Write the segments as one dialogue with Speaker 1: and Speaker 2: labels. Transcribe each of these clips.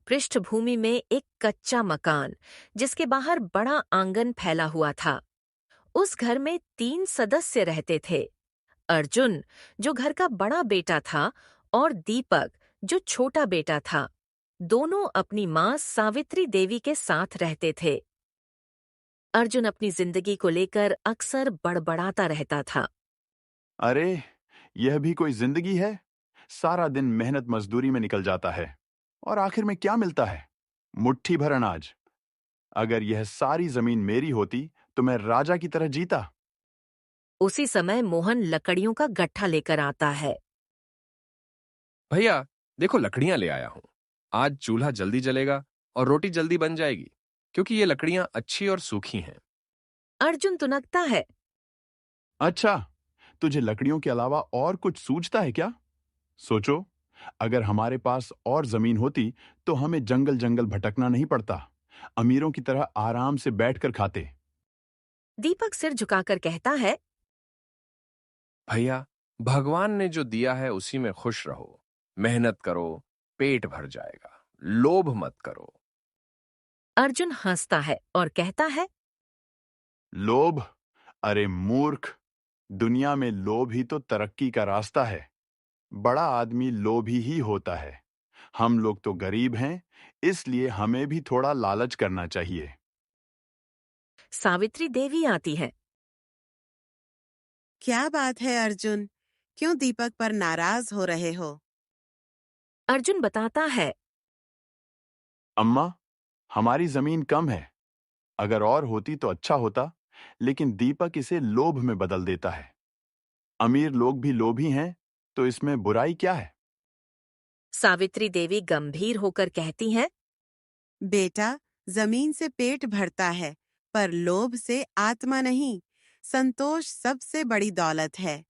Speaker 1: पृष्ठभूमि में एक कच्चा मकान जिसके बाहर बड़ा आंगन फैला हुआ था। उस घर में 3 सदस्य रहते थे। अर्जुन, जो घर का बड़ा बेटा था, और दीपक, जो छोटा बेटा था। दोनों अपनी माँ सावित्री देवी के साथ रहते थे। अर्जुन अपनी जिंदगी को लेकर अक्सर बड़बड़ाता रहता था।
Speaker 2: अरे, यह भी कोई जिंदगी है? सारा दिन मेहनत मजदूरी में निकल जाता है और आखिर में क्या मिलता है? मुट्ठी भर अनाज। अगर यह सारी जमीन मेरी होती तो मैं राजा की तरह जीता।
Speaker 1: उसी समय मोहन लकड़ियों का गट्ठा लेकर आता है।
Speaker 3: भैया, देखो लकड़ियां ले आया हूं। आज चूल्हा जल्दी जलेगा और रोटी जल्दी बन जाएगी, क्योंकि ये लकड़ियां अच्छी और सूखी हैं।
Speaker 1: अर्जुन तुनकता है।
Speaker 2: अच्छा, तुझे लकड़ियों के अलावा और कुछ सूझता है क्या? सोचो, अगर हमारे पास और जमीन होती तो हमें जंगल जंगल भटकना नहीं पड़ता। अमीरों की तरह आराम से बैठकर खाते।
Speaker 1: दीपक सिर झुकाकर कहता है।
Speaker 3: भैया, भगवान ने जो दिया है उसी में खुश रहो। मेहनत करो, पेट भर जाएगा। लोभ मत करो।
Speaker 1: अर्जुन हंसता है और कहता है।
Speaker 2: लोभ? अरे मूर्ख, दुनिया में लोभ ही तो तरक्की का रास्ता है। बड़ा आदमी लोभी ही होता है। हम लोग तो गरीब हैं, इसलिए हमें भी थोड़ा लालच करना चाहिए।
Speaker 1: सावित्री देवी आती है।
Speaker 4: क्या बात है अर्जुन? क्यों दीपक पर नाराज हो रहे हो?
Speaker 1: अर्जुन बताता है।
Speaker 2: अम्मा, हमारी जमीन कम है। अगर और होती तो अच्छा होता, लेकिन दीपक इसे लोभ में बदल देता है। अमीर लोग भी लोभी हैं, तो इसमें बुराई क्या है?
Speaker 1: सावित्री देवी गंभीर होकर कहती हैं।
Speaker 4: बेटा, जमीन से पेट भरता है, पर लोभ से आत्मा नहीं। संतोष सबसे बड़ी दौलत है।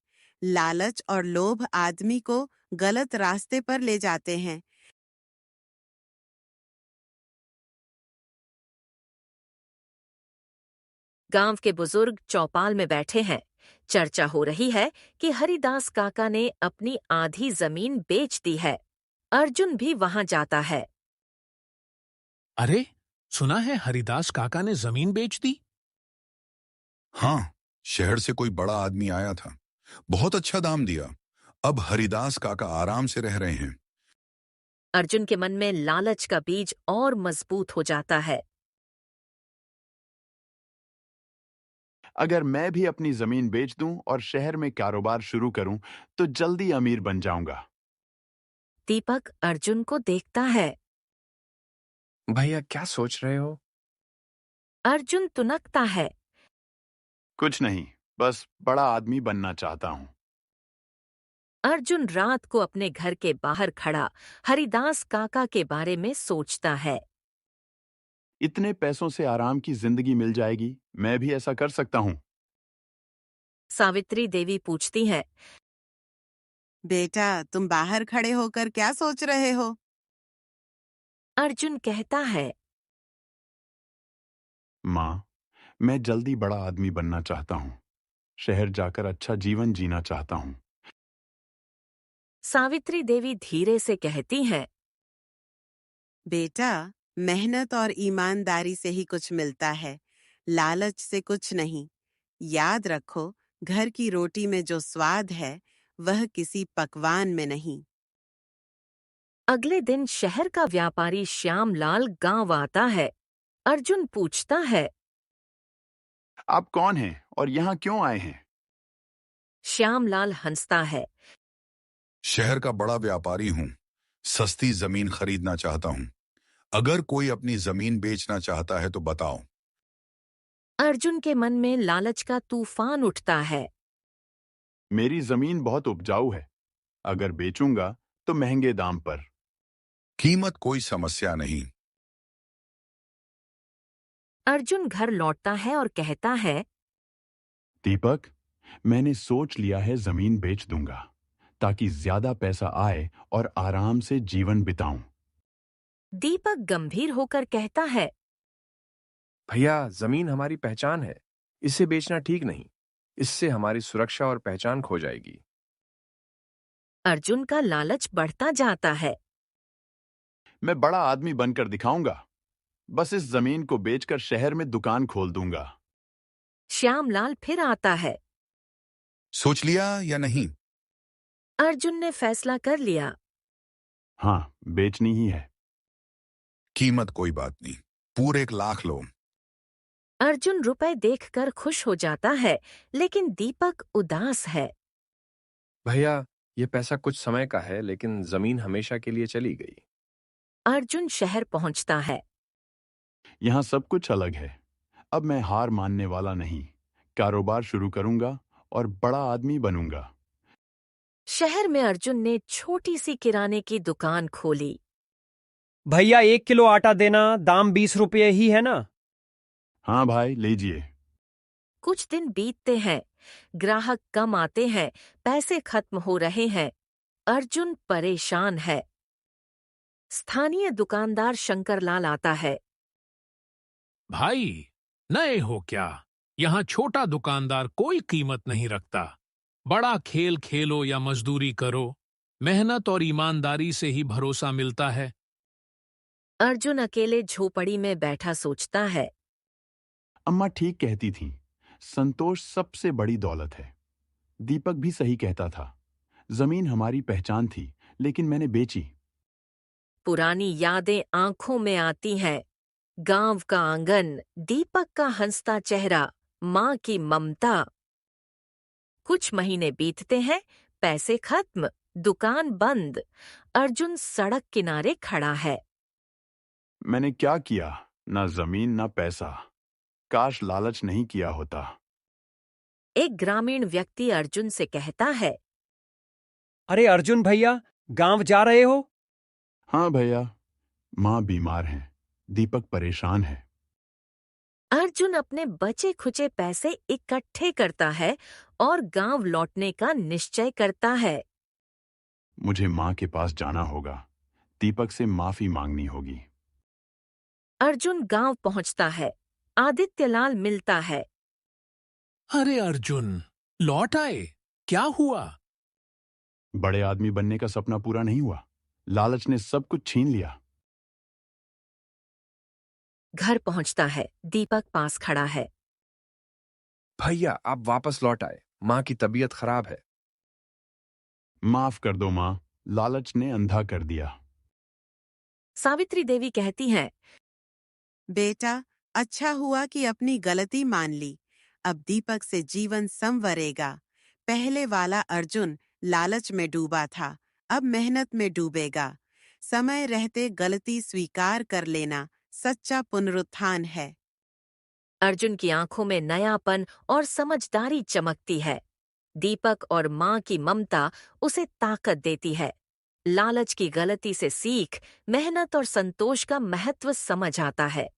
Speaker 4: लालच और लोभ आदमी को गलत रास्ते पर ले जाते हैं।
Speaker 1: गांव के बुजुर्ग चौपाल में बैठे हैं। चर्चा हो रही है कि हरिदास काका ने अपनी आधी जमीन बेच दी है। अर्जुन भी वहां जाता है।
Speaker 5: अरे, सुना है हरिदास काका ने जमीन बेच दी?
Speaker 6: हाँ, शहर से कोई बड़ा आदमी आया था। बहुत अच्छा दाम दिया। अब हरिदास काका आराम से रह रहे हैं।
Speaker 1: अर्जुन के मन में लालच का बीज और मजबूत हो जाता है।
Speaker 2: अगर मैं भी अपनी जमीन बेच दूं और शहर में कारोबार शुरू करूं, तो जल्दी अमीर बन जाऊंगा।
Speaker 1: दीपक अर्जुन को देखता है।
Speaker 3: भैया, क्या सोच रहे हो?
Speaker 1: अर्जुन तुनकता है।
Speaker 2: कुछ नहीं, बस बड़ा आदमी बनना चाहता हूं।
Speaker 1: अर्जुन रात को अपने घर के बाहर खड़ा हरिदास काका के बारे में सोचता है।
Speaker 2: इतने पैसों से आराम की जिंदगी मिल जाएगी, मैं भी ऐसा कर सकता हूं।
Speaker 1: सावित्री देवी पूछती है।
Speaker 4: बेटा, तुम बाहर खड़े होकर क्या सोच रहे हो?
Speaker 1: अर्जुन कहता है।
Speaker 2: माँ, मैं जल्दी बड़ा आदमी बनना चाहता हूँ। शहर जाकर अच्छा जीवन जीना चाहता हूँ।
Speaker 1: सावित्री देवी धीरे से कहती हैं।
Speaker 4: बेटा, मेहनत और ईमानदारी से ही कुछ मिलता है, लालच से कुछ नहीं। याद रखो, घर की रोटी में जो स्वाद है, वह किसी पकवान में नहीं।
Speaker 1: अगले दिन शहर का व्यापारी श्यामलाल गांव आता है। अर्जुन पूछता है।
Speaker 2: आप कौन हैं और यहाँ क्यों आए हैं?
Speaker 1: श्यामलाल हंसता है।
Speaker 6: शहर का बड़ा व्यापारी हूँ। सस्ती जमीन खरीदना चाहता हूँ। अगर कोई अपनी जमीन बेचना चाहता है तो बताओ।
Speaker 1: अर्जुन के मन में लालच का तूफान उठता है।
Speaker 2: मेरी जमीन बहुत उपजाऊ है। अगर बेचूंगा तो महंगे दाम पर।
Speaker 6: कीमत कोई समस्या नहीं।
Speaker 1: अर्जुन घर लौटता है और कहता है।
Speaker 2: दीपक, मैंने सोच लिया है, जमीन बेच दूंगा ताकि ज्यादा पैसा आए और आराम से जीवन बिताऊं।
Speaker 1: दीपक गंभीर होकर कहता है।
Speaker 3: भैया, जमीन हमारी पहचान है। इसे बेचना ठीक नहीं। इससे हमारी सुरक्षा और पहचान खो जाएगी।
Speaker 1: अर्जुन का लालच बढ़ता जाता है।
Speaker 2: मैं बड़ा आदमी बनकर दिखाऊंगा। बस इस जमीन को बेचकर शहर में दुकान खोल दूंगा।
Speaker 1: श्यामलाल फिर आता है।
Speaker 6: सोच लिया या नहीं?
Speaker 1: अर्जुन ने फैसला कर लिया।
Speaker 2: हाँ, बेचनी ही है।
Speaker 6: कीमत कोई बात नहीं, पूरे 1,00,000 लो।
Speaker 1: अर्जुन रुपए देखकर खुश हो जाता है, लेकिन दीपक उदास है।
Speaker 3: भैया, ये पैसा कुछ समय का है, लेकिन जमीन हमेशा के लिए चली गई।
Speaker 1: अर्जुन शहर पहुंचता है।
Speaker 2: यहाँ सब कुछ अलग है। अब मैं हार मानने वाला नहीं। कारोबार शुरू करूंगा और बड़ा आदमी बनूंगा।
Speaker 1: शहर में अर्जुन ने छोटी सी किराने की दुकान खोली।
Speaker 7: भैया 1 किलो आटा देना, दाम 20 रुपये ही है ना?
Speaker 2: हाँ भाई, लीजिए।
Speaker 1: कुछ दिन बीतते हैं, ग्राहक कम आते हैं, पैसे खत्म हो रहे हैं। अर्जुन परेशान है। स्थानीय दुकानदार शंकरलाल आता है।
Speaker 5: भाई, नए हो क्या? यहाँ छोटा दुकानदार कोई कीमत नहीं रखता। बड़ा खेल खेलो या मजदूरी करो, मेहनत और ईमानदारी से ही भरोसा मिलता है।
Speaker 1: अर्जुन अकेले झोपड़ी में बैठा सोचता है।
Speaker 2: अम्मा ठीक कहती थीं, संतोष सबसे बड़ी दौलत है। दीपक भी सही कहता था। जमीन हमारी पहचान थी, लेकिन मैंने बेची।
Speaker 1: पुरानी यादें आंखों में आती हैं। गांव का आंगन, दीपक का हंसता चेहरा, माँ की ममता। कुछ महीने बीतते हैं, पैसे खत्म, दुकान बंद। अर्जुन सड़क किनारे खड़ा है।
Speaker 2: मैंने क्या किया? ना जमीन ना पैसा। काश लालच नहीं किया होता।
Speaker 1: एक ग्रामीण व्यक्ति अर्जुन से कहता है।
Speaker 7: अरे अर्जुन भैया, गांव जा रहे हो?
Speaker 2: हाँ भैया, माँ बीमार हैं, दीपक परेशान है।
Speaker 1: अर्जुन अपने बचे खुचे पैसे इकट्ठे करता है और गांव लौटने का निश्चय करता है।
Speaker 2: मुझे माँ के पास जाना होगा। दीपक से माफी मांगनी होगी।
Speaker 1: अर्जुन गांव पहुंचता है। आदित्यलाल मिलता है।
Speaker 5: अरे अर्जुन, लौट आए? क्या हुआ?
Speaker 2: बड़े आदमी बनने का सपना पूरा नहीं हुआ। लालच ने सब कुछ छीन लिया।
Speaker 1: घर पहुंचता है। दीपक पास खड़ा है।
Speaker 3: भैया, आप वापस लौट आए। माँ की तबीयत खराब है।
Speaker 2: माफ कर दो माँ, लालच ने अंधा कर दिया।
Speaker 1: सावित्री देवी कहती हैं।
Speaker 4: बेटा, अच्छा हुआ कि अपनी गलती मान ली। अब दीपक से जीवन संवरेगा। पहले वाला अर्जुन लालच में डूबा था, अब मेहनत में डूबेगा। समय रहते गलती स्वीकार कर लेना सच्चा पुनरुत्थान है।
Speaker 1: अर्जुन की आंखों में नयापन और समझदारी चमकती है। दीपक और माँ की ममता उसे ताकत देती है। लालच की गलती से सीख, मेहनत और संतोष का महत्व समझ आता है।